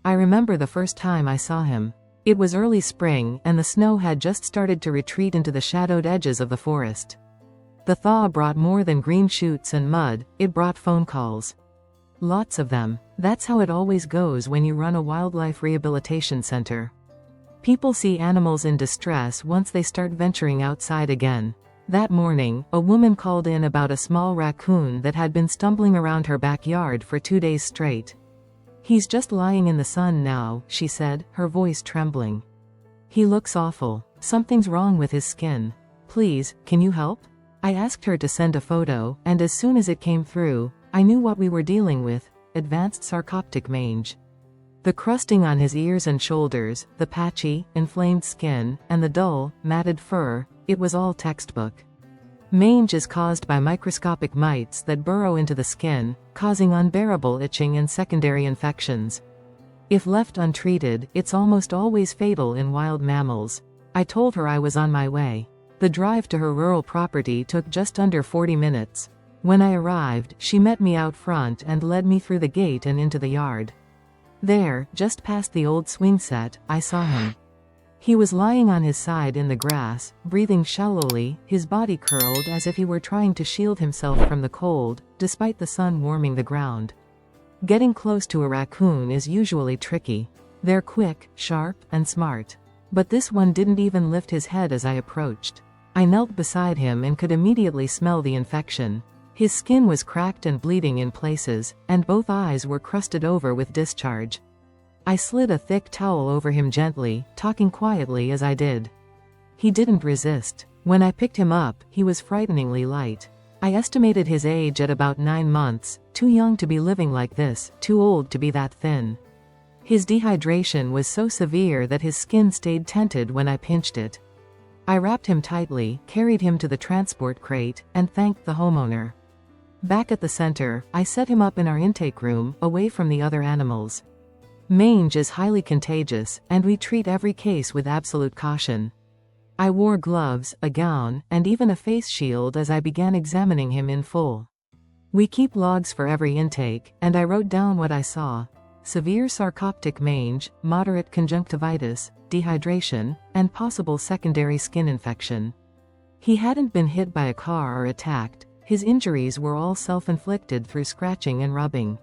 I remember the first time I saw him. It was early spring, and the snow had just started to retreat into the shadowed edges of the forest. The thaw brought more than green shoots and mud, it brought phone calls. Lots of them. That's how it always goes when you run a wildlife rehabilitation center. People see animals in distress once they start venturing outside again. That morning, a woman called in about a small raccoon that had been stumbling around her backyard for 2 days straight. "He's just lying in the sun now," she said, her voice trembling. "He looks awful. Something's wrong with his skin. Please, can you help?" I asked her to send a photo, and as soon as it came through, I knew what we were dealing with: advanced sarcoptic mange. The crusting on his ears and shoulders, the patchy, inflamed skin, and the dull, matted fur, it was all textbook. Mange is caused by microscopic mites that burrow into the skin, causing unbearable itching and secondary infections. If left untreated, it's almost always fatal in wild mammals. I told her I was on my way. The drive to her rural property took just under 40 minutes. When I arrived, she met me out front and led me through the gate and into the yard. There, just past the old swing set, I saw him. He was lying on his side in the grass, breathing shallowly, his body curled as if he were trying to shield himself from the cold, despite the sun warming the ground. Getting close to a raccoon is usually tricky. They're quick, sharp, and smart. But this one didn't even lift his head as I approached. I knelt beside him and could immediately smell the infection. His skin was cracked and bleeding in places, and both eyes were crusted over with discharge. I slid a thick towel over him gently, talking quietly as I did. He didn't resist. When I picked him up, he was frighteningly light. I estimated his age at about 9 months, too young to be living like this, too old to be that thin. His dehydration was so severe that his skin stayed tented when I pinched it. I wrapped him tightly, carried him to the transport crate, and thanked the homeowner. Back at the center, I set him up in our intake room, away from the other animals. Mange is highly contagious, and we treat every case with absolute caution. I wore gloves, a gown, and even a face shield as I began examining him in full. We keep logs for every intake, and I wrote down what I saw: severe sarcoptic mange, moderate conjunctivitis, dehydration, and possible secondary skin infection. He hadn't been hit by a car or attacked. His injuries were all self-inflicted through scratching and rubbing.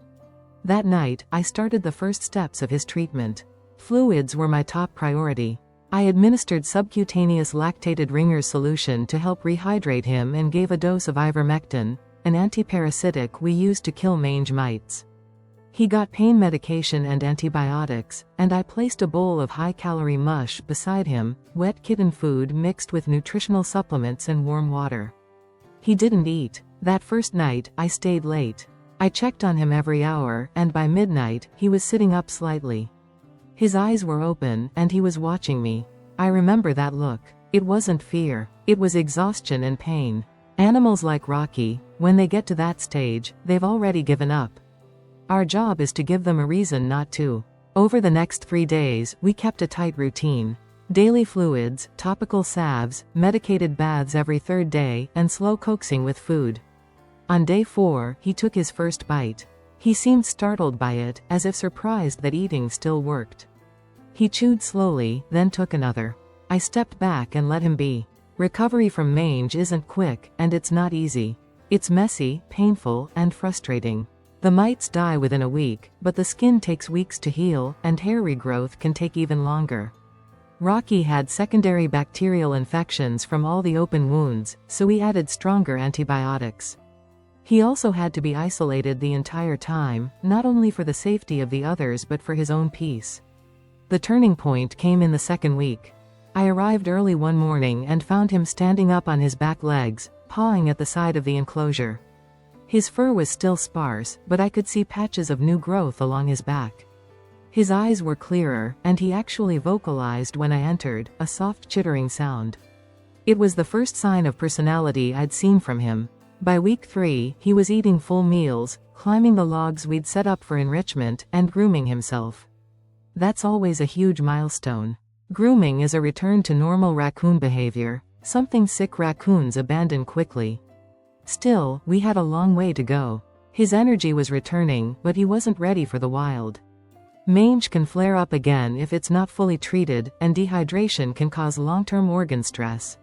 That night, I started the first steps of his treatment. Fluids were my top priority. I administered subcutaneous lactated Ringer's solution to help rehydrate him and gave a dose of ivermectin, an antiparasitic we use to kill mange mites. He got pain medication and antibiotics, and I placed a bowl of high-calorie mush beside him, wet kitten food mixed with nutritional supplements and warm water. He didn't eat. That first night, I stayed late. I checked on him every hour, and by midnight, he was sitting up slightly. His eyes were open, and he was watching me. I remember that look. It wasn't fear. It was exhaustion and pain. Animals like Rocky, when they get to that stage, they've already given up. Our job is to give them a reason not to. Over the next 3 days, we kept a tight routine. Daily fluids, topical salves, medicated baths every 3rd day, and slow coaxing with food. On day 4, he took his first bite. He seemed startled by it, as if surprised that eating still worked. He chewed slowly, then took another. I stepped back and let him be. Recovery from mange isn't quick, and it's not easy. It's messy, painful, and frustrating. The mites die within a week, but the skin takes weeks to heal, and hair regrowth can take even longer. Rocky had secondary bacterial infections from all the open wounds, so we added stronger antibiotics. He also had to be isolated the entire time, not only for the safety of the others but for his own peace. The turning point came in the 2nd week. I arrived early one morning and found him standing up on his back legs, pawing at the side of the enclosure. His fur was still sparse, but I could see patches of new growth along his back. His eyes were clearer, and he actually vocalized when I entered, a soft chittering sound. It was the first sign of personality I'd seen from him. By week 3, he was eating full meals, climbing the logs we'd set up for enrichment, and grooming himself. That's always a huge milestone. Grooming is a return to normal raccoon behavior, something sick raccoons abandon quickly. Still, we had a long way to go. His energy was returning, but he wasn't ready for the wild. Mange can flare up again if it's not fully treated, and dehydration can cause long-term organ stress.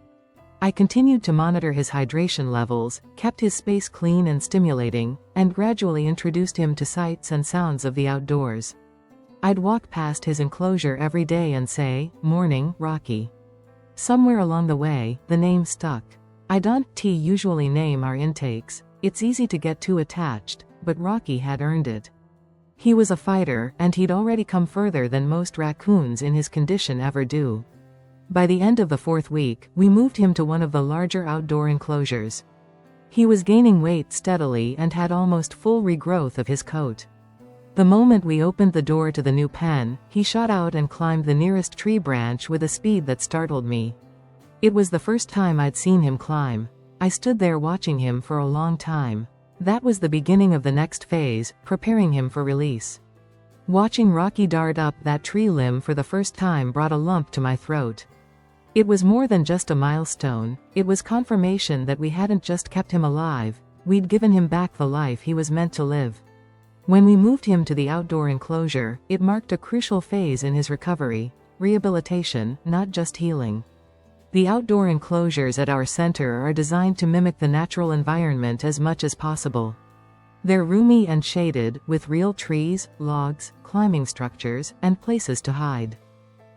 I continued to monitor his hydration levels, kept his space clean and stimulating, and gradually introduced him to sights and sounds of the outdoors. I'd walk past his enclosure every day and say, "Morning, Rocky." Somewhere along the way, the name stuck. I don't usually name our intakes. It's easy to get too attached, but Rocky had earned it. He was a fighter, and he'd already come further than most raccoons in his condition ever do. By the end of the 4th week, we moved him to one of the larger outdoor enclosures. He was gaining weight steadily and had almost full regrowth of his coat. The moment we opened the door to the new pen, he shot out and climbed the nearest tree branch with a speed that startled me. It was the first time I'd seen him climb. I stood there watching him for a long time. That was the beginning of the next phase, preparing him for release. Watching Rocky dart up that tree limb for the first time brought a lump to my throat. It was more than just a milestone, it was confirmation that we hadn't just kept him alive, we'd given him back the life he was meant to live. When we moved him to the outdoor enclosure, it marked a crucial phase in his recovery, rehabilitation, not just healing. The outdoor enclosures at our center are designed to mimic the natural environment as much as possible. They're roomy and shaded, with real trees, logs, climbing structures, and places to hide.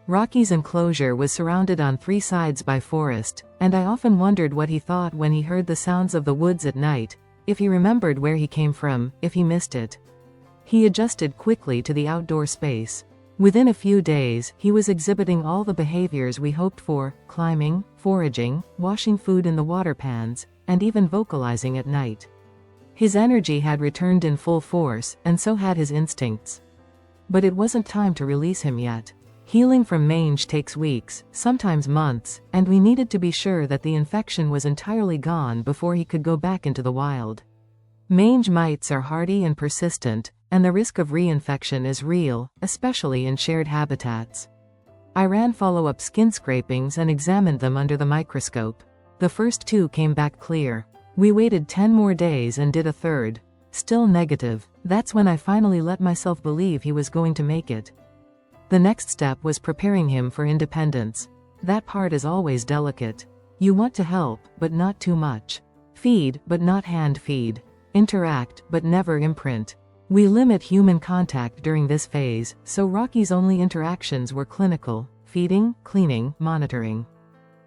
Rocky's enclosure was surrounded on 3 sides by forest, and I often wondered what he thought when he heard the sounds of the woods at night, if he remembered where he came from, if he missed it. He adjusted quickly to the outdoor space. Within a few days, he was exhibiting all the behaviors we hoped for: climbing, foraging, washing food in the water pans, and even vocalizing at night. His energy had returned in full force, and so had his instincts. But it wasn't time to release him yet. Healing from mange takes weeks, sometimes months, and we needed to be sure that the infection was entirely gone before he could go back into the wild. Mange mites are hardy and persistent, and the risk of reinfection is real, especially in shared habitats. I ran follow-up skin scrapings and examined them under the microscope. The first 2 came back clear. We waited 10 more days and did a third. Still negative. That's when I finally let myself believe he was going to make it. The next step was preparing him for independence. That part is always delicate. You want to help, but not too much. Feed, but not hand feed. Interact, but never imprint. We limit human contact during this phase, so Rocky's only interactions were clinical: feeding, cleaning, monitoring.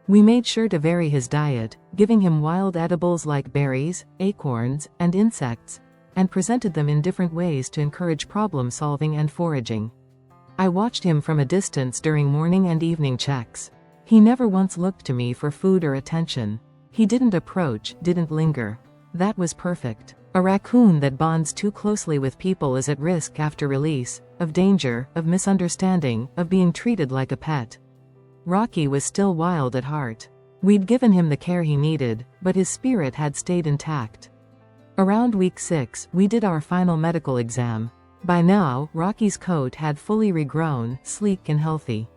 We made sure to vary his diet, giving him wild edibles like berries, acorns, and insects, and presented them in different ways to encourage problem-solving and foraging. I watched him from a distance during morning and evening checks. He never once looked to me for food or attention. He didn't approach, didn't linger. That was perfect. A raccoon that bonds too closely with people is at risk after release, of danger, of misunderstanding, of being treated like a pet. Rocky was still wild at heart. We'd given him the care he needed, but his spirit had stayed intact. Around week 6, we did our final medical exam. By now, Rocky's coat had fully regrown, sleek and healthy.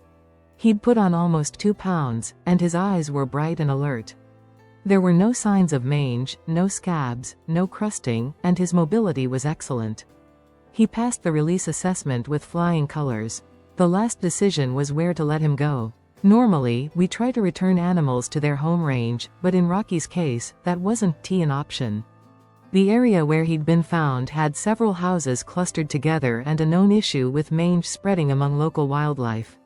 He'd put on almost 2 pounds, and his eyes were bright and alert. There were no signs of mange, no scabs, no crusting, and his mobility was excellent. He passed the release assessment with flying colors. The last decision was where to let him go. Normally, we try to return animals to their home range, but in Rocky's case, that wasn't an option. The area where he'd been found had several houses clustered together and a known issue with mange spreading among local wildlife.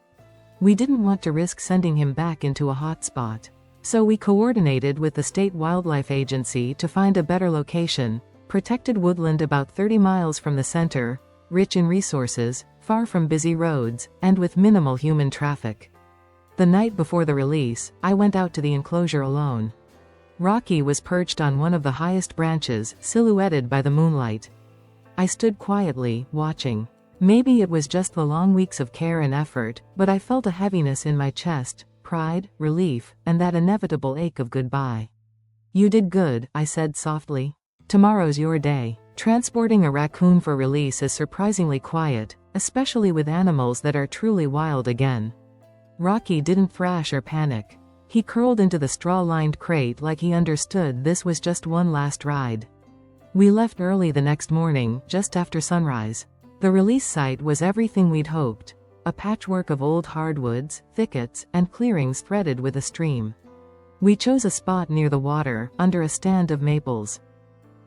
We didn't want to risk sending him back into a hotspot. So we coordinated with the State Wildlife Agency to find a better location: protected woodland about 30 miles from the center, rich in resources, far from busy roads, and with minimal human traffic. The night before the release, I went out to the enclosure alone. Rocky was perched on one of the highest branches, silhouetted by the moonlight. I stood quietly, watching. Maybe it was just the long weeks of care and effort, but I felt a heaviness in my chest, pride, relief, and that inevitable ache of goodbye. "You did good," I said softly. "Tomorrow's your day." Transporting a raccoon for release is surprisingly quiet, especially with animals that are truly wild again. Rocky didn't thrash or panic. He curled into the straw-lined crate like he understood this was just one last ride. We left early the next morning, just after sunrise. The release site was everything we'd hoped. A patchwork of old hardwoods, thickets, and clearings threaded with a stream. We chose a spot near the water, under a stand of maples.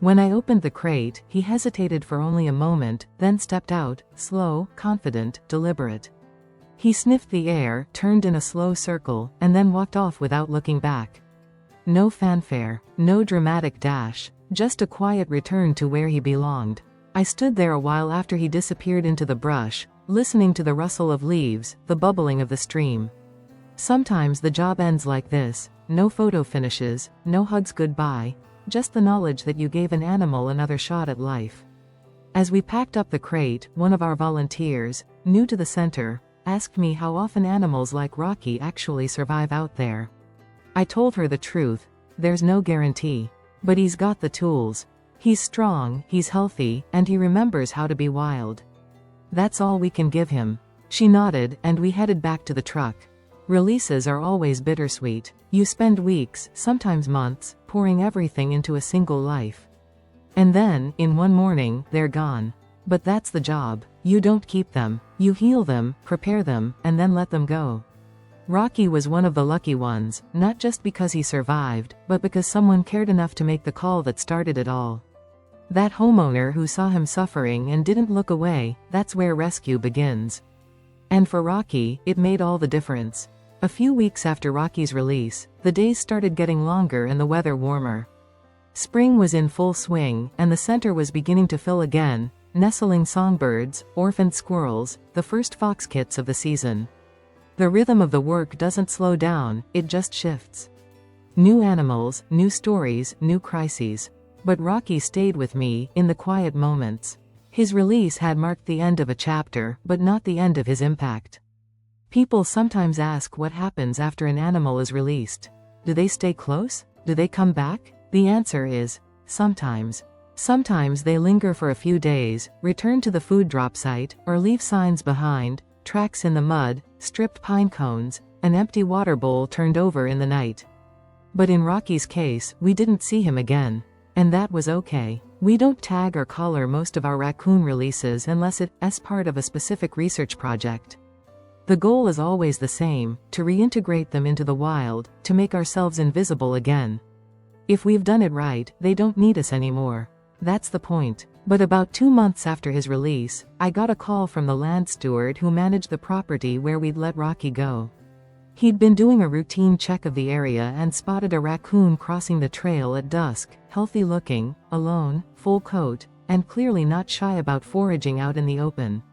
When I opened the crate, he hesitated for only a moment, then stepped out, slow, confident, deliberate. He sniffed the air, turned in a slow circle, and then walked off without looking back. No fanfare, no dramatic dash, just a quiet return to where he belonged. I stood there a while after he disappeared into the brush, listening to the rustle of leaves, the bubbling of the stream. Sometimes the job ends like this, no photo finishes, no hugs goodbye, just the knowledge that you gave an animal another shot at life. As we packed up the crate, one of our volunteers, new to the center, asked me how often animals like Rocky actually survive out there. I told her the truth, there's no guarantee. But he's got the tools. He's strong, he's healthy, and he remembers how to be wild. That's all we can give him. She nodded, and we headed back to the truck. Releases are always bittersweet. You spend weeks, sometimes months, pouring everything into a single life. And then, in one morning, they're gone. But that's the job. You don't keep them. You heal them, prepare them, and then let them go. Rocky was one of the lucky ones, not just because he survived, but because someone cared enough to make the call that started it all. That homeowner who saw him suffering and didn't look away, that's where rescue begins. And for Rocky, it made all the difference. A few weeks after Rocky's release, the days started getting longer and the weather warmer. Spring was in full swing, and the center was beginning to fill again, nestling songbirds, orphaned squirrels, the first fox kits of the season. The rhythm of the work doesn't slow down, it just shifts. New animals, new stories, new crises. But Rocky stayed with me, in the quiet moments. His release had marked the end of a chapter, but not the end of his impact. People sometimes ask what happens after an animal is released. Do they stay close? Do they come back? The answer is, sometimes. Sometimes they linger for a few days, return to the food drop site, or leave signs behind, tracks in the mud, stripped pine cones, an empty water bowl turned over in the night. But in Rocky's case, we didn't see him again. And that was okay. We don't tag or collar most of our raccoon releases unless it's part of a specific research project. The goal is always the same, to reintegrate them into the wild, to make ourselves invisible again. If we've done it right, they don't need us anymore. That's the point. But about 2 months after his release, I got a call from the land steward who managed the property where we'd let Rocky go. He'd been doing a routine check of the area and spotted a raccoon crossing the trail at dusk, healthy looking, alone, full coat, and clearly not shy about foraging out in the open.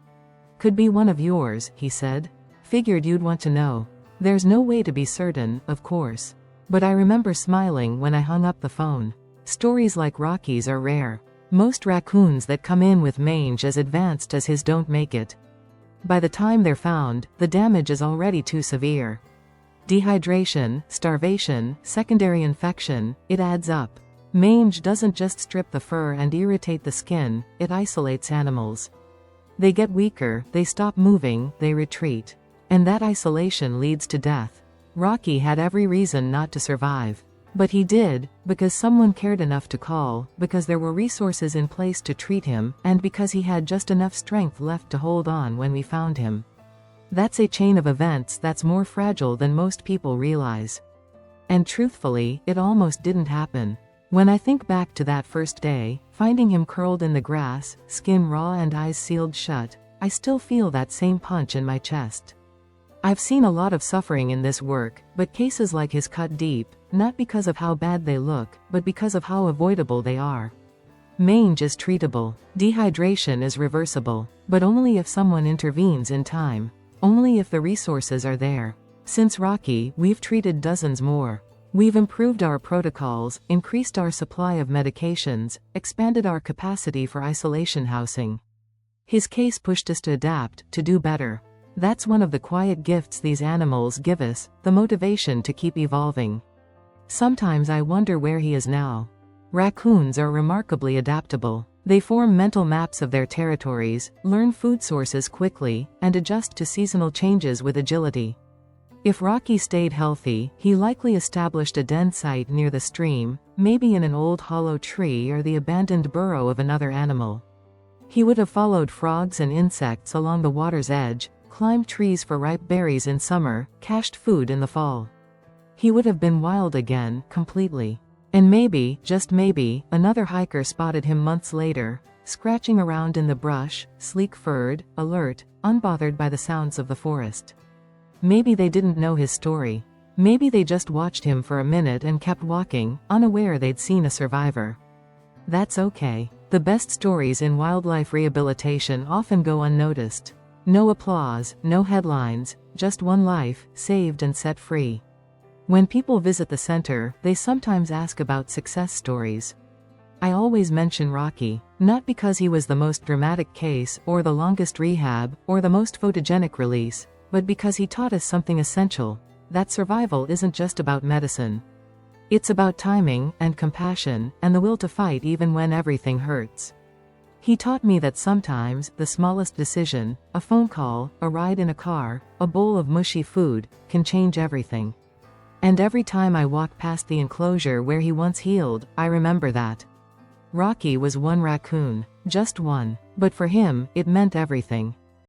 "Could be one of yours," he said. "Figured you'd want to know." There's no way to be certain, of course. But I remember smiling when I hung up the phone. Stories like Rocky's are rare. Most raccoons that come in with mange as advanced as his don't make it. By the time they're found, the damage is already too severe. Dehydration, starvation, secondary infection, it adds up. Mange doesn't just strip the fur and irritate the skin, it isolates animals. They get weaker, they stop moving, they retreat. And that isolation leads to death. Rocky had every reason not to survive. But he did, because someone cared enough to call, because there were resources in place to treat him, and because he had just enough strength left to hold on when we found him. That's a chain of events that's more fragile than most people realize. And truthfully, it almost didn't happen. When I think back to that first day, finding him curled in the grass, skin raw and eyes sealed shut, I still feel that same punch in my chest. I've seen a lot of suffering in this work, but cases like his cut deep, not because of how bad they look, but because of how avoidable they are. Mange is treatable. Dehydration is reversible. But only if someone intervenes in time. Only if the resources are there. Since Rocky, we've treated dozens more. We've improved our protocols, increased our supply of medications, expanded our capacity for isolation housing. His case pushed us to adapt, to do better. That's one of the quiet gifts these animals give us, the motivation to keep evolving. Sometimes I wonder where he is now. Raccoons are remarkably adaptable. They form mental maps of their territories, learn food sources quickly, and adjust to seasonal changes with agility. If Rocky stayed healthy, he likely established a den site near the stream, maybe in an old hollow tree or the abandoned burrow of another animal. He would have followed frogs and insects along the water's edge, climbed trees for ripe berries in summer, cached food in the fall. He would have been wild again, completely. And maybe, just maybe, another hiker spotted him months later, scratching around in the brush, sleek-furred, alert, unbothered by the sounds of the forest. Maybe they didn't know his story. Maybe they just watched him for a minute and kept walking, unaware they'd seen a survivor. That's okay. The best stories in wildlife rehabilitation often go unnoticed. No applause, no headlines, just one life, saved and set free. When people visit the center, they sometimes ask about success stories. I always mention Rocky, not because he was the most dramatic case, or the longest rehab, or the most photogenic release, but because he taught us something essential, that survival isn't just about medicine. It's about timing, and compassion, and the will to fight even when everything hurts. He taught me that sometimes, the smallest decision, a phone call, a ride in a car, a bowl of mushy food, can change everything. And every time I walk past the enclosure where he once healed, I remember that. Rocky was one raccoon, just one, but for him, it meant everything.